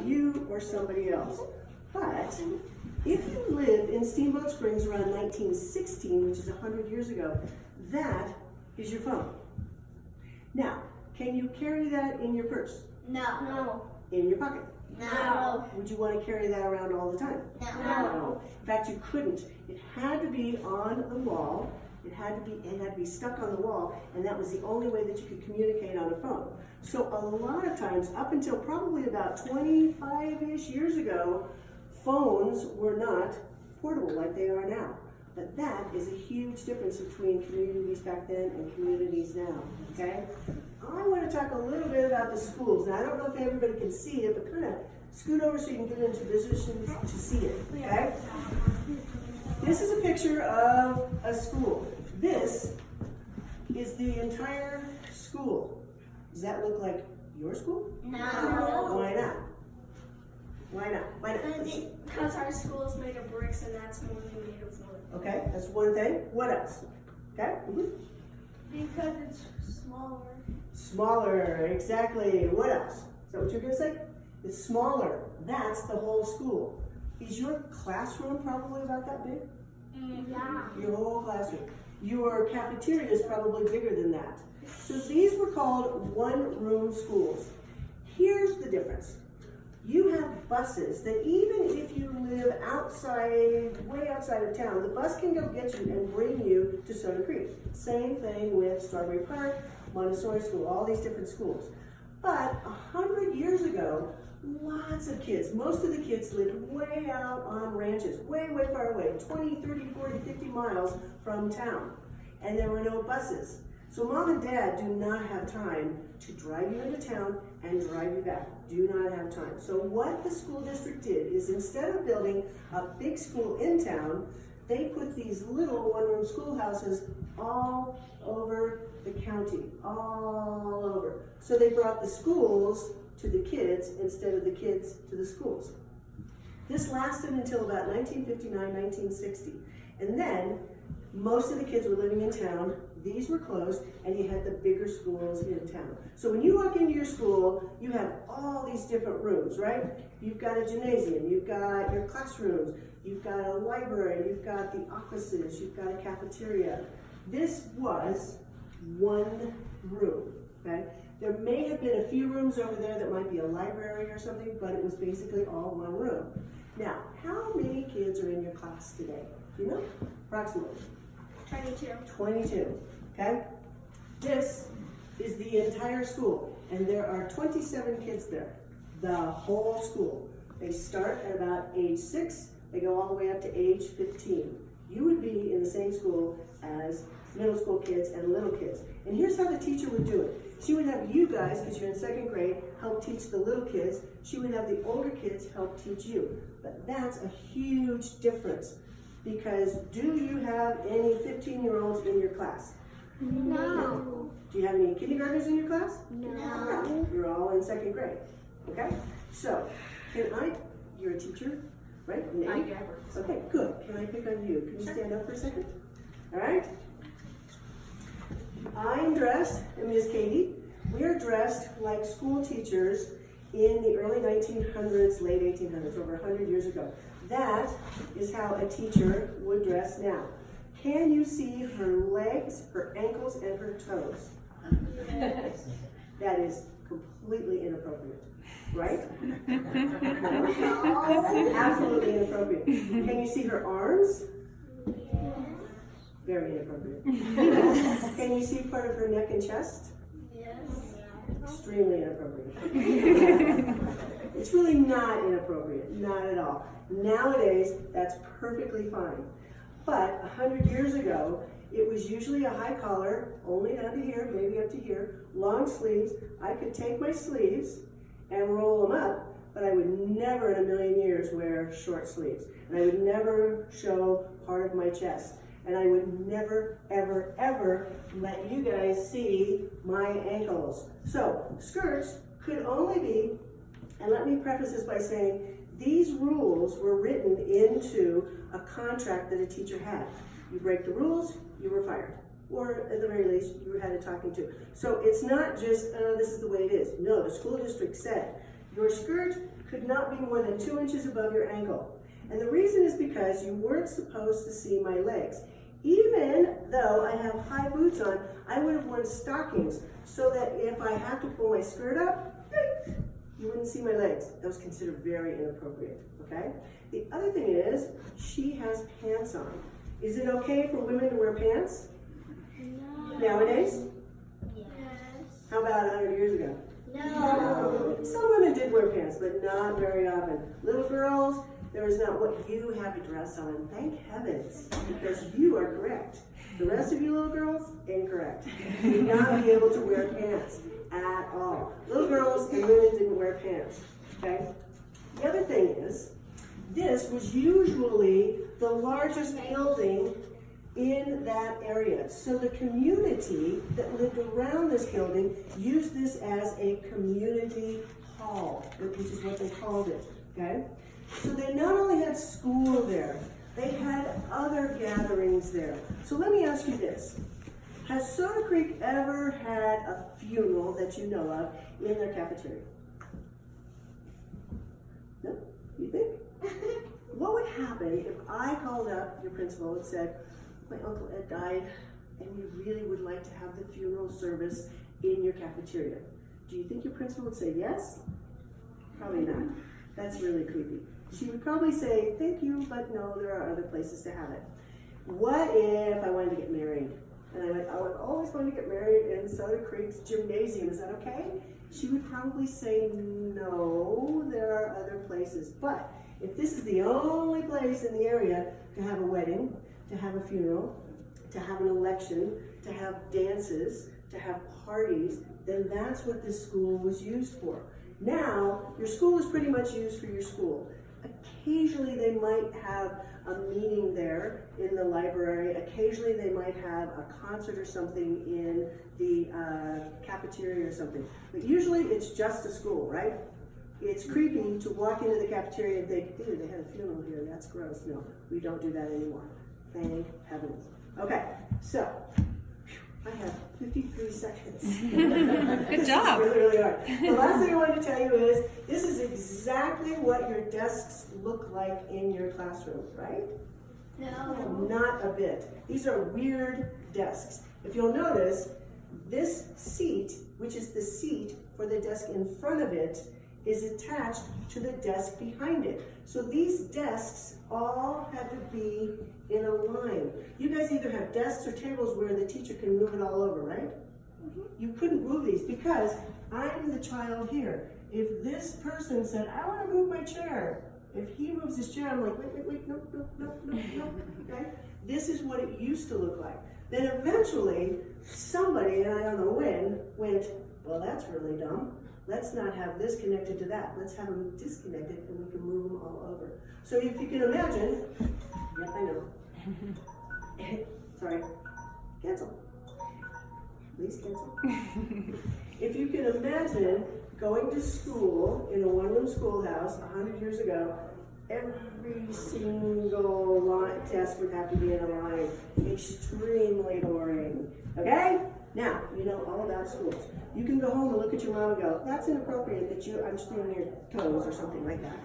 you or somebody else. But if you lived in Steamboat Springs around 1916, which is 100 years ago, that is your phone. Now, can you carry that in your purse? No. In your pocket? No. Would you want to carry that around all the time? No. In fact, you couldn't. It had to be on the wall. It had to be stuck on the wall, and that was the only way that you could communicate on a phone. So a lot of times, up until probably about 25-ish years ago, phones were not portable like they are now. But that is a huge difference between communities back then and communities now, okay? I want to talk a little bit about the schools. Now, I don't know if everybody can see it, but kind of scoot over so you can get into position to see it, okay? This is a picture of a school. This is the entire school. Does that look like your school? No. Why not? Why not? Why not? Because our school is made of bricks and that's more than made of wood. Okay, that's one thing. What else? Okay? Because it's smaller. Smaller, exactly. What else? Is that what you're going to say? It's smaller. That's the whole school. Is your classroom probably about that big? Yeah. Your whole classroom. Your cafeteria is probably bigger than that. So these were called one-room schools. Here's the difference. You have buses that even if you live outside, way outside of town, the bus can go get you and bring you to Soda Creek. Same thing with Strawberry Park, Montessori School, all these different schools. But 100 years ago, lots of kids, most of the kids lived way out on ranches, way, way far away, 20, 30, 40, 50 miles from town. And there were no buses. So mom and dad do not have time to drive you into town and drive you back. Do not have time. So what the school district did is instead of building a big school in town, they put these little one-room schoolhouses all over the county, all over. So they brought the schools to the kids instead of the kids to the schools. This lasted until about 1959, 1960. And then most of the kids were living in town. These were closed, and you had the bigger schools in town. So when you walk into your school, you have all these different rooms, right? You've got a gymnasium, you've got your classrooms, you've got a library, you've got the offices, you've got a cafeteria. This was one room, okay? There may have been a few rooms over there that might be a library or something, but it was basically all one room. Now, how many kids are in your class today? Do you know? Approximately. 22. 22, okay? This is the entire school, and there are 27 kids there, the whole school. They start at about age 6, they go all the way up to age 15. You would be in the same school as middle school kids and little kids. And here's how the teacher would do it. She would have you guys, because you're in 2nd grade, help teach the little kids. She would have the older kids help teach you. But that's a huge difference. Because do you have any 15-year-olds in your class? No. Do you have any kindergartners in your class? No. You're all in 2nd grade, okay? So, you're a teacher, right? Okay, good. Can I pick on you? Can you stand up for a second? All right? I'm dressed, and Ms. Katie, we are dressed like school teachers in the early 1900s, late 1800s, over 100 years ago. That is how a teacher would dress now. Can you see her legs, her ankles, and her toes? Yes. That is completely inappropriate, right? Absolutely inappropriate. Can you see her arms? Very inappropriate. Can you see part of her neck and chest? Yes. Extremely inappropriate. It's really not inappropriate, not at all. Nowadays, that's perfectly fine. But 100 years ago, it was usually a high collar, only down to here, maybe up to here, long sleeves. I could take my sleeves and roll them up, but I would never in a million years wear short sleeves. And I would never show part of my chest. And I would never, ever, ever let you guys see my ankles. So, skirts could only be, and let me preface this by saying, these rules were written into a contract that a teacher had. You break the rules, you were fired. Or at the very least, you had a talking to. So it's not just, this is the way it is. No, the school district said, your skirt could not be more than 2 inches above your ankle. And the reason is because you weren't supposed to see my legs. Even though I have high boots on, I would have worn stockings so that if I have to pull my skirt up, you wouldn't see my legs. That was considered very inappropriate, okay? The other thing is, she has pants on. Is it okay for women to wear pants No. nowadays? Yes. How about 100 years ago? No. Some women did wear pants, but not very often. Little girls, there is not what you have a dress on. Thank heavens, because you are correct. The rest of you little girls, incorrect. You would not be able to wear pants at all. Little girls and women didn't wear pants, okay? The other thing is, this was usually the largest building in that area. So the community that lived around this building used this as a community hall, which is what they called it, okay? So they not only had school there, they had other gatherings there. So let me ask you this. Has Soda Creek ever had a funeral that you know of in their cafeteria? No? You think? What would happen if I called up your principal and said, my Uncle Ed died and we really would like to have the funeral service in your cafeteria? Do you think your principal would say yes? Probably not. That's really creepy. She would probably say, thank you, but no, there are other places to have it. What if I wanted to get married? And I would always want to get married in Soda Creek's gymnasium. Is that okay? She would probably say, no, there are other places. But if this is the only place in the area to have a wedding, to have a funeral, to have an election, to have dances, to have parties, then that's what this school was used for. Now, your school is pretty much used for your school. Occasionally they might have a meeting there in the library. Occasionally they might have a concert or something in the cafeteria or something. But usually it's just a school, right? It's creepy to walk into the cafeteria and think, ew, they had a funeral here, that's gross. No, we don't do that anymore. Thank heavens. Okay, so I have 53 seconds. Good job. This is really, really hard. The last thing I wanted to tell you is, this is exactly what your desks look like in your classroom, right? No. Not a bit. These are weird desks. If you'll notice, this seat, which is the seat for the desk in front of it, is attached to the desk behind it. So these desks all had to be in a line. You guys either have desks or tables where the teacher can move it all over, right? You couldn't move these because I'm the child here. If this person said, I want to move my chair, if he moves his chair, I'm like, wait, no, okay? This is what it used to look like. Then eventually, somebody, and I don't know when, went, well, that's really dumb. Let's not have this connected to that. Let's have them disconnected and we can move them all over. So if you can imagine, yeah, I know. Sorry, cancel. Please cancel. If you can imagine going to school in a one-room schoolhouse 100 years ago, every single desk would have to be in a line. Extremely boring. Okay? Now, you know all about schools. You can go home and look at your mom and go, that's inappropriate that I'm still on your toes or something like that.